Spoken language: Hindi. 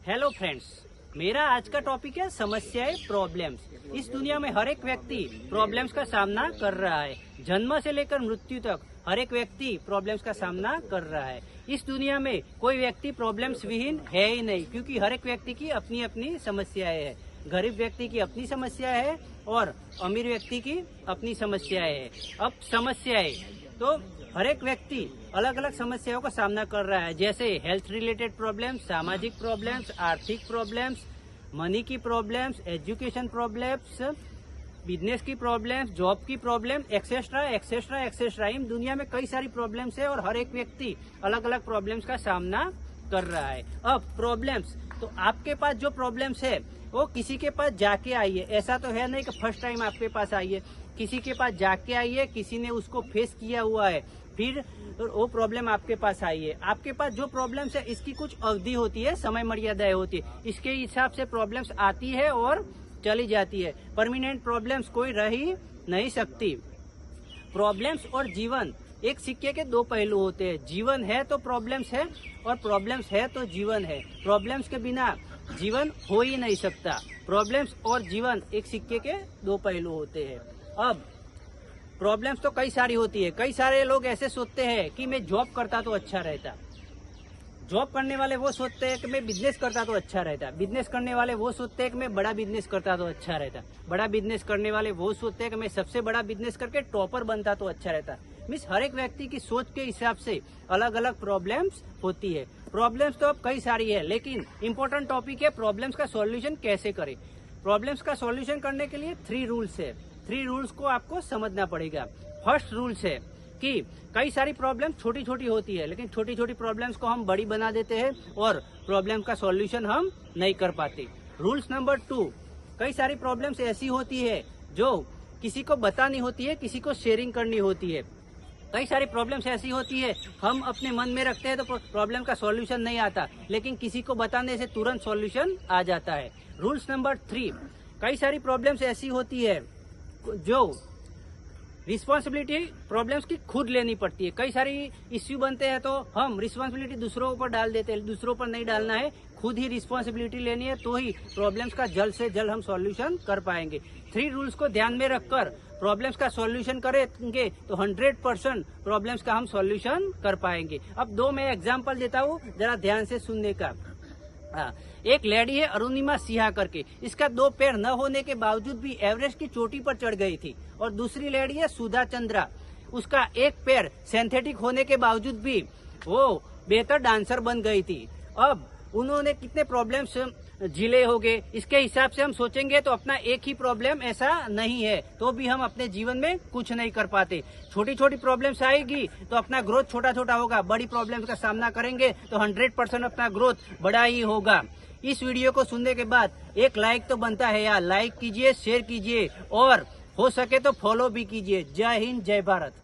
हेलो फ्रेंड्स, मेरा आज का टॉपिक है समस्याएं, प्रॉब्लम्स। इस दुनिया में हर एक व्यक्ति प्रॉब्लम्स का सामना कर रहा है। जन्म से लेकर मृत्यु तक हर एक व्यक्ति प्रॉब्लम्स का सामना कर रहा है। इस दुनिया में कोई व्यक्ति प्रॉब्लम्स विहीन है ही नहीं, क्योंकि हर एक व्यक्ति की अपनी अपनी समस्याएं हैं। गरीब व्यक्ति की अपनी समस्या है और अमीर व्यक्ति की अपनी समस्याएं है। अब समस्याएं तो हर एक व्यक्ति अलग अलग समस्याओं का सामना कर रहा है, जैसे हेल्थ रिलेटेड प्रॉब्लम्स, सामाजिक प्रॉब्लम्स, आर्थिक प्रॉब्लम्स, मनी की प्रॉब्लम्स, एजुकेशन प्रॉब्लम्स, बिजनेस की प्रॉब्लम्स, जॉब की प्रॉब्लम, एक्सेट्रा एक्सेट्रा एक्सेट्रा। इन दुनिया में कई सारी प्रॉब्लम्स है और हर एक व्यक्ति अलग अलग प्रॉब्लम्स का सामना कर रहा है। अब प्रॉब्लम्स तो आपके पास जो प्रॉब्लम्स है वो किसी के पास जाके आई है। ऐसा तो है नहीं कि फर्स्ट टाइम आपके पास आई है, किसी के पास जाके आई है, किसी ने उसको फेस किया हुआ है, फिर वो प्रॉब्लम आपके पास आई है। आपके पास जो प्रॉब्लम्स है इसकी कुछ अवधि होती है, समय मर्यादाएं होती है, इसके हिसाब से प्रॉब्लम्स आती है और चली जाती है। परमानेंट प्रॉब्लम्स कोई रह ही नहीं सकती। प्रॉब्लम्स और जीवन एक सिक्के के दो पहलू होते हैं। जीवन है तो प्रॉब्लम्स है और प्रॉब्लम्स है तो जीवन है। प्रॉब्लम्स के बिना जीवन हो ही नहीं सकता। प्रॉब्लम्स और जीवन एक सिक्के के दो पहलू होते हैं। अब प्रॉब्लम्स तो कई सारी होती है। कई सारे लोग ऐसे सोचते हैं कि मैं जॉब करता तो अच्छा रहता। जॉब करने वाले वो सोचते हैं कि मैं बिजनेस करता तो अच्छा रहता। बिजनेस करने वाले वो सोचते हैं कि मैं बड़ा बिजनेस करता तो अच्छा रहता। बड़ा बिजनेस करने वाले वो सोचते हैं कि मैं सबसे बड़ा बिजनेस करके टॉपर बनता तो अच्छा रहता। मीन्स हर एक व्यक्ति की सोच के हिसाब से अलग अलग प्रॉब्लम्स होती है। प्रॉब्लम्स तो अब कई सारी है, लेकिन इम्पोर्टेंट टॉपिक है प्रॉब्लम्स का सॉल्यूशन कैसे करें। प्रॉब्लम्स का सॉल्यूशन करने के लिए 3 रूल्स है। 3 रूल्स को आपको समझना पड़ेगा। फर्स्ट रूल्स है कि कई सारी प्रॉब्लम छोटी छोटी होती है, लेकिन छोटी छोटी प्रॉब्लम्स को हम बड़ी बना देते हैं और प्रॉब्लम का सॉल्यूशन हम नहीं कर पाते। रूल्स नंबर 2, कई सारी प्रॉब्लम्स ऐसी होती है जो किसी को बतानी होती है, किसी को शेयरिंग करनी होती है। कई सारी प्रॉब्लम्स ऐसी होती है हम अपने मन में रखते हैं तो प्रॉब्लम का सॉल्यूशन नहीं आता, लेकिन किसी को बताने से तुरंत सॉल्यूशन आ जाता है। रूल्स नंबर 3, कई सारी प्रॉब्लम्स ऐसी होती है जो रिस्पॉन्सिबिलिटी प्रॉब्लम्स की खुद लेनी पड़ती है। कई सारी इश्यू बनते हैं तो हम रिस्पॉन्सिबिलिटी दूसरों पर डाल देते हैं, दूसरों पर नहीं डालना है, खुद ही रिस्पॉन्सिबिलिटी लेनी है, तो ही प्रॉब्लम्स का जल्द से जल्द हम सॉल्यूशन कर पाएंगे। 3 रूल्स को ध्यान में रखकर प्रॉब्लम्स का सॉल्यूशन करेंगे तो 100% प्रॉब्लम्स का हम सॉल्यूशन कर पाएंगे। अब 2 मैं एग्जाम्पल देता हूँ, जरा ध्यान से सुनने का। एक लेडी है अरुणिमा सिन्हा करके, इसका 2 पैर न होने के बावजूद भी एवरेस्ट की चोटी पर चढ़ गई थी। और दूसरी लेडी है सुधा चंद्रा, उसका 1 पैर सिंथेटिक होने के बावजूद भी वो बेहतर डांसर बन गई थी। अब उन्होंने कितने प्रॉब्लम्स झेले होंगे, इसके हिसाब से हम सोचेंगे तो अपना एक ही प्रॉब्लम ऐसा नहीं है, तो भी हम अपने जीवन में कुछ नहीं कर पाते। छोटी छोटी प्रॉब्लम्स आएगी तो अपना ग्रोथ छोटा छोटा होगा, बड़ी प्रॉब्लम्स का सामना करेंगे तो 100% अपना ग्रोथ बड़ा ही होगा। इस वीडियो को सुनने के बाद एक लाइक तो बनता है यार, लाइक कीजिए, शेयर कीजिए और हो सके तो फॉलो भी कीजिए। जय हिंद, जय भारत।